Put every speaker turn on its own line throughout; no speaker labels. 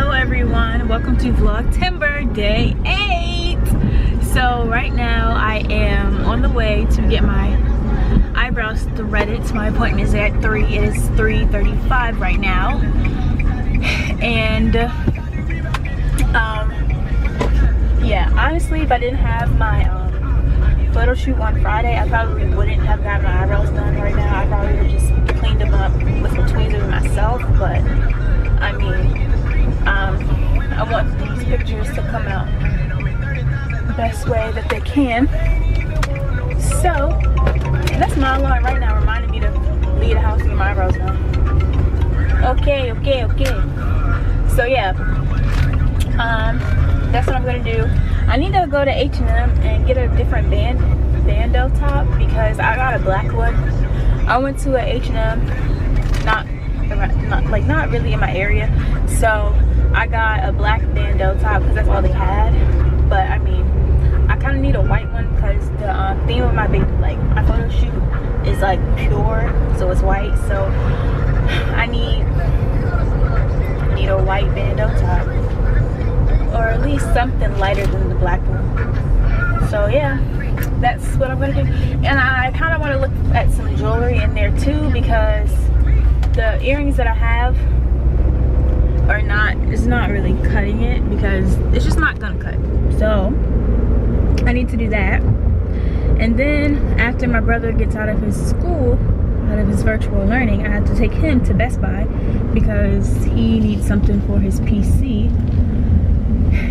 Hello everyone, welcome to Vlogtember day 8. So right now I am on the way to get my eyebrows threaded. My appointment is at 3. It is 3:35 right now. And yeah, honestly, if I didn't have my photo shoot on Friday, I probably wouldn't have gotten my eyebrows done right now. I probably would have just cleaned them up with some tweezers myself. But I mean, I want these pictures to come out the best way that they can. So that's my alarm right now, reminding me to leave the house and get my eyebrows done. Okay. So yeah, that's what I'm gonna do. I need to go to H&M and get a different bandeau top because I got a black one. I went to a H&M, not really in my area, so I got a black bandeau top because that's all they had. But I mean, I kind of need a white one because the theme of my my photo shoot is like pure, so it's white. So I need a white bandeau top, or at least something lighter than the black one. So yeah, that's what I'm gonna do. And I kind of want to look at some jewelry in there too, because the earrings that I have are it's not really cutting it, because it's just not gonna cut. So I need to do that. And then after my brother gets out of his school, out of his virtual learning, I have to take him to Best Buy because he needs something for his PC.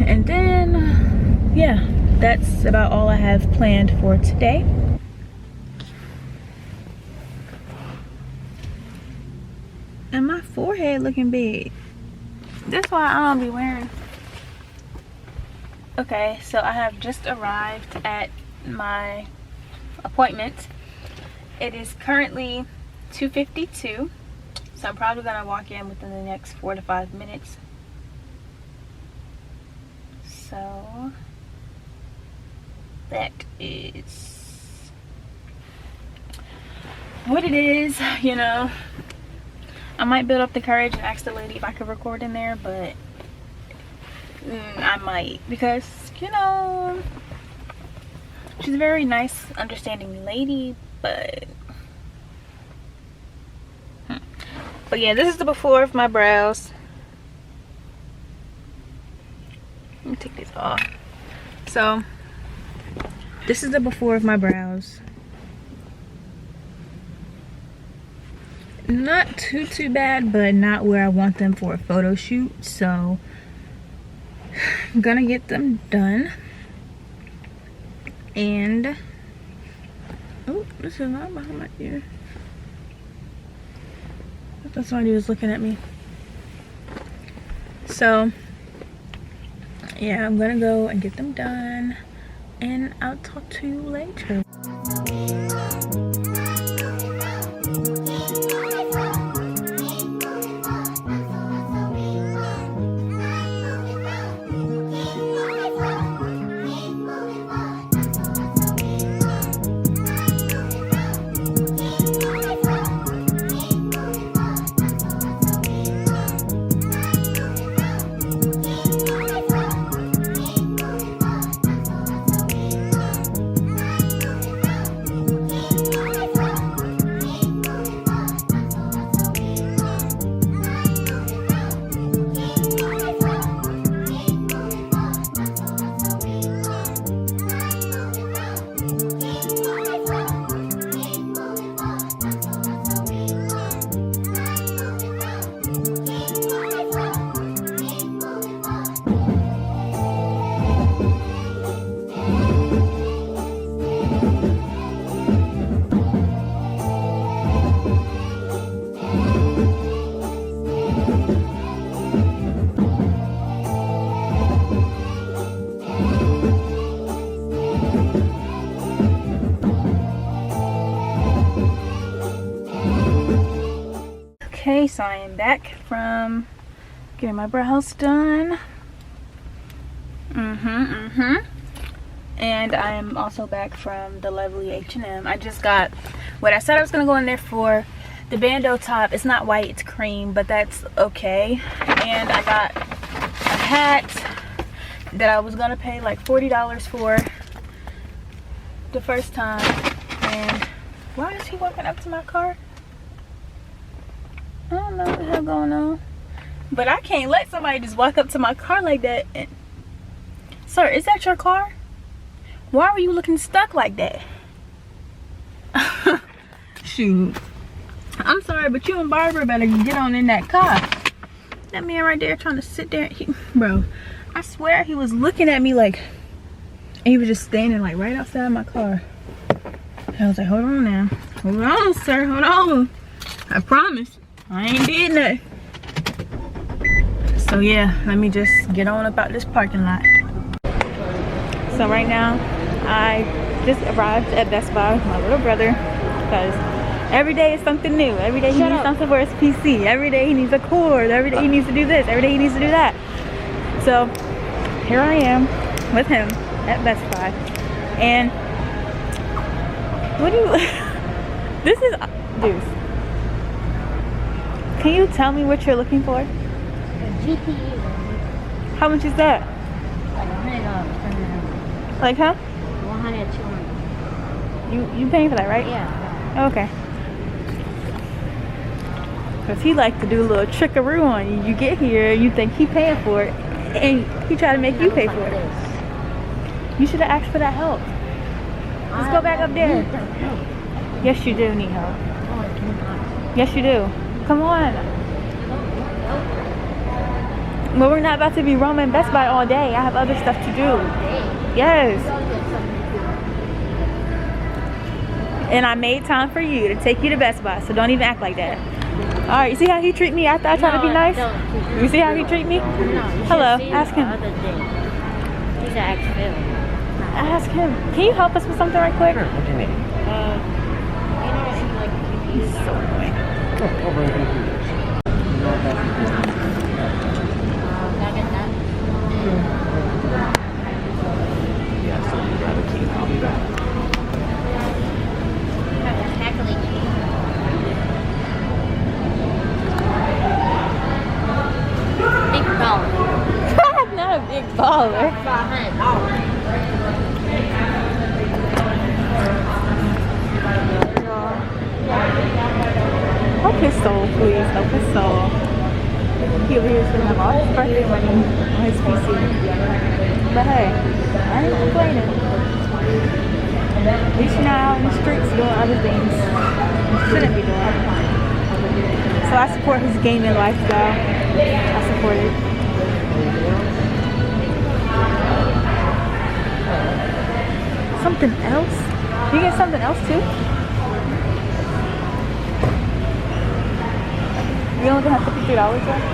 And then yeah, that's about all I have planned for today. And my forehead looking big. That's why I don't be wearing. Okay, so I have just arrived at my appointment. It is currently 2:52, so I'm probably gonna walk in within the next 4 to 5 minutes. So that is what it is, you know. I might build up the courage and ask the lady if I could record in there, but I might, because, you know, she's a very nice, understanding lady. But yeah, this is the before of my brows. Let me take these off. So this is the before of my brows. Not too bad, but not where I want them for a photo shoot. So I'm gonna get them done. And oh, this is not behind my ear. I thought somebody was looking at me. So yeah, I'm gonna go and get them done, and I'll talk to you later. Okay, so I am back from getting my brows done. And I am also back from the lovely H&M. I just got what I said I was gonna go in there for. The bandeau top. It's not white, it's cream, but that's okay. And I got hat that I was gonna pay like $40 for the first time. And why is he walking up to my car? I don't know what the hell going on. But I can't let somebody just walk up to my car like that. And, sir, is that your car? Why were you looking stuck like that? Shoot. I'm sorry, but you and Barbara better get on in that car. That man right there trying to sit there. Bro, I swear he was looking at me like, and he was just standing like right outside my car. And I was like, hold on now. Hold on, sir, hold on. I promise, I ain't did nothing. So yeah, let me just get on about this parking lot. So right now, I just arrived at Best Buy with my little brother because every day is something new. Every day he needs something for his PC. Every day he needs a cord. Every day he needs to do this. Every day he needs to do that. So here I am with him at Best Buy. And what do you... This is... Deuce. Can you tell me what you're looking for?
GPU.
How much is that?
Like $100.
Like, huh?
100, 200.
You paying for that, right?
Yeah.
Okay. Because he like to do a little trickaroo on you. You get here, you think he paying for it, and he try to make you pay for it. You should have asked for that help. Let's go back up there. Yes, you do need help. Yes, you do. Come on. Well, we're not about to be roaming Best Buy all day. I have other stuff to do. Yes. And I made time for you to take you to Best Buy, so don't even act like that. All right, you see how he treat me after I try to be nice? You see how he treat me? Hello, ask him.
He's ask Phil.
Ask him. Can you help us with something right quick?
Sure, what do you need?
He's so annoying.
Over in computers. Yeah, so you'd rather keep I'll be back.
Big baller.
I'm not a big baller. Help his soul, please. Help his soul. He over here is going to have all his birthday money on his PC. But hey, I ain't complaining. At least you're not out in the streets doing other things you shouldn't be doing. So I support his gaming lifestyle. I support it. Something else? You get something else too? You only have $53 left?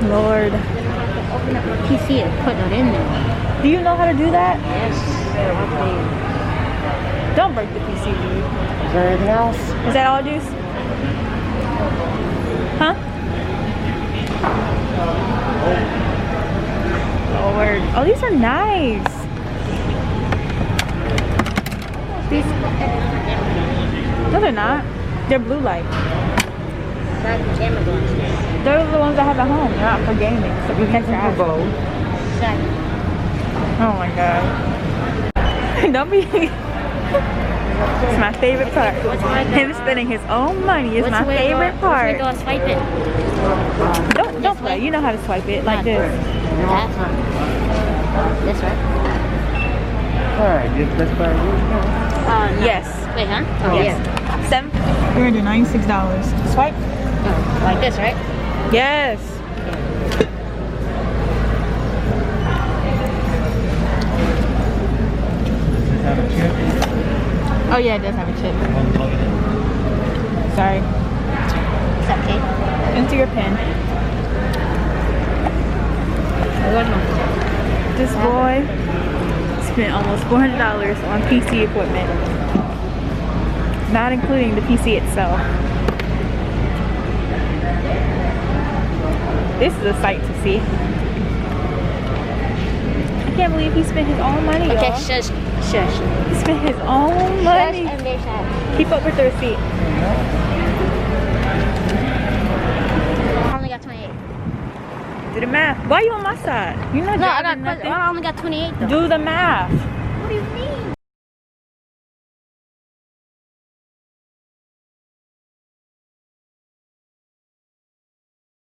Lord.
Open up your PC and put it in there.
Do you know how to do that?
Yes.
Don't break the PC, dude.
Is there anything else?
Is that all, Deuce? Huh? Lord. Oh, these are nice. These... No, they're not. They're blue light.
That's the camera glasses.
Those are the ones I have at home. They're not for gaming. So you can have both. Oh my god. Don't be... It's my favorite part. Him spending his own money is my favorite part.
What's the way to swipe it?
Don't play. You know how to swipe it like this.
That's one. This right?
Alright, just Best Buy.
No.
Yes.
Wait, huh? Oh,
Yes. $796. Swipe.
yeah. Like this, right?
Yes.
Does it have a chip?
Oh yeah, it does have a chip. Sorry.
It's okay.
Enter your PIN. This boy spent almost $400 on PC equipment, not including the PC itself. This is a sight to see. I can't believe he spent his own money,
Okay,
y'all.
shush. Shush.
He spent his own money.
Shush and be shush.
Keep up with the receipt. math. Why you on my side? You're not
No, I got
driving nothing.
I only got 28 though.
Do the math.